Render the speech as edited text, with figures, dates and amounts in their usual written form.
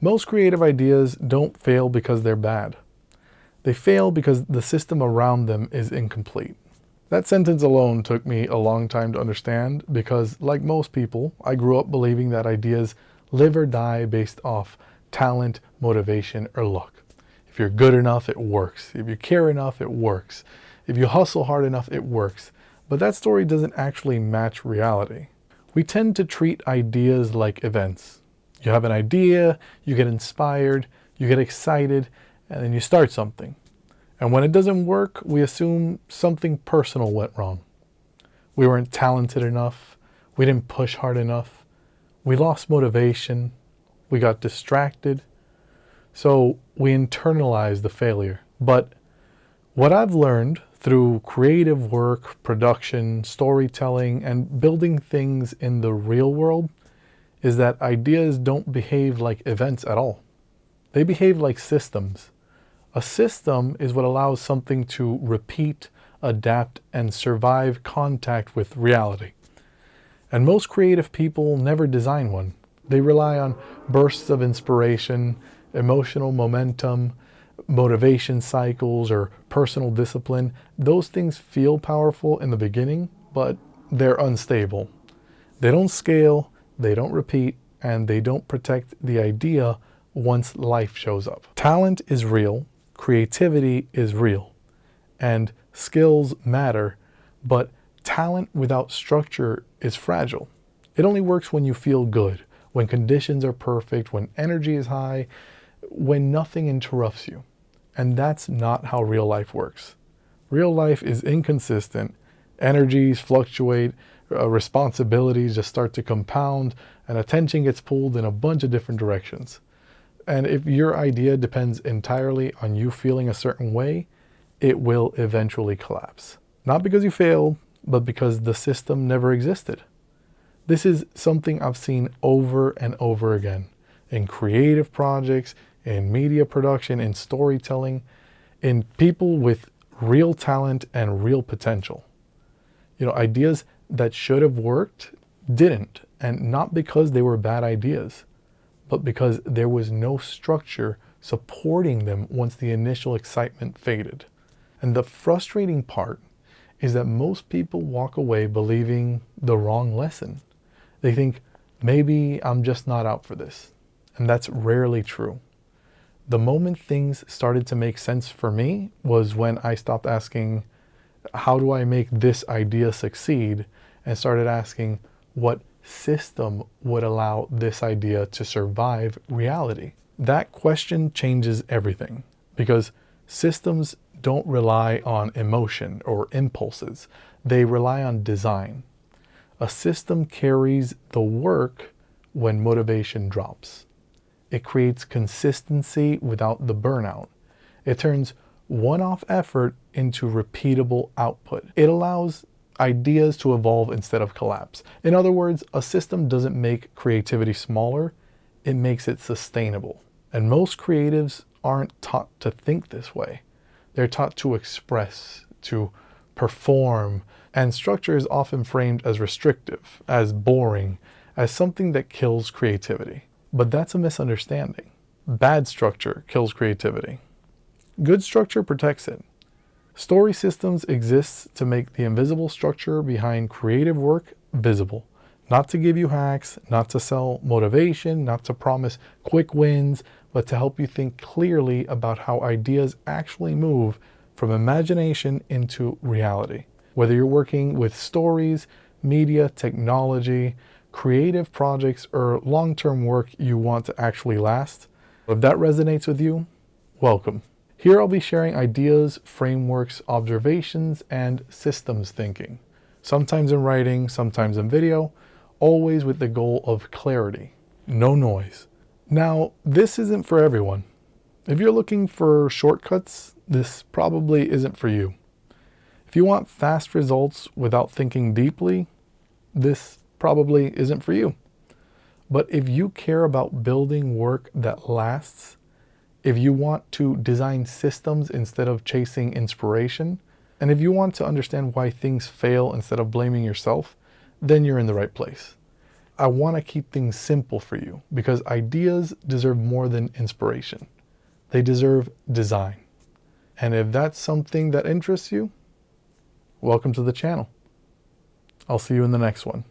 Most creative ideas don't fail because they're bad. They fail because the system around them is incomplete. That sentence alone took me a long time to understand because, like most people, I grew up believing that ideas live or die based off talent, motivation, or luck. If you're good enough, it works. If you care enough, it works. If you hustle hard enough, it works. But that story doesn't actually match reality. We tend to treat ideas like events. You have an idea, you get inspired, you get excited, and then you start something. And when it doesn't work, we assume something personal went wrong. We weren't talented enough, we didn't push hard enough, we lost motivation, we got distracted, so we internalize the failure. But what I've learned through creative work, production, storytelling, and building things in the real world is that ideas don't behave like events at all. They behave like systems. A system is what allows something to repeat, adapt, and survive contact with reality. And most creative people never design one. They rely on bursts of inspiration, emotional momentum, motivation cycles, or personal discipline. Those things feel powerful in the beginning, but they're unstable. They don't scale, they don't repeat, and they don't protect the idea once life shows up. Talent is real, creativity is real, and skills matter, but talent without structure is fragile. It only works when you feel good, when conditions are perfect, when energy is high, when nothing interrupts you. And that's not how real life works. Real life is inconsistent, energies fluctuate, responsibilities just start to compound, and attention gets pulled in a bunch of different directions. And if your idea depends entirely on you feeling a certain way, it will eventually collapse. Not because you failed, but because the system never existed. This is something I've seen over and over again in creative projects, in media production, in storytelling, in people with real talent and real potential. Ideas that should have worked didn't, and not because they were bad ideas, but because there was no structure supporting them once the initial excitement faded. And the frustrating part is that most people walk away believing the wrong lesson. They think, maybe I'm just not out for this. And that's rarely true. The moment things started to make sense for me was when I stopped asking, how do I make this idea succeed? And started asking, what system would allow this idea to survive reality? That question changes everything, because systems don't rely on emotion or impulses. They rely on design. A system carries the work when motivation drops. It creates consistency without the burnout. It turns one-off effort into repeatable output. It allows ideas to evolve instead of collapse. In other words, a system doesn't make creativity smaller, it makes it sustainable. And most creatives aren't taught to think this way. They're taught to express, to perform, and structure is often framed as restrictive, as boring, as something that kills creativity. But that's a misunderstanding. Bad structure kills creativity. Good structure protects it. Story systems exist to make the invisible structure behind creative work visible. Not to give you hacks, not to sell motivation, not to promise quick wins, but to help you think clearly about how ideas actually move from imagination into reality. Whether you're working with stories, media, technology, creative projects, or long-term work you want to actually last, if that resonates with you, welcome. Here I'll be sharing ideas, frameworks, observations, and systems thinking. Sometimes in writing, sometimes in video, always with the goal of clarity, no noise. Now, this isn't for everyone. If you're looking for shortcuts, this probably isn't for you. If you want fast results without thinking deeply, this probably isn't for you. But if you care about building work that lasts, if you want to design systems instead of chasing inspiration, and if you want to understand why things fail instead of blaming yourself, then you're in the right place. I want to keep things simple for you because ideas deserve more than inspiration. They deserve design. And if that's something that interests you, welcome to the channel. I'll see you in the next one.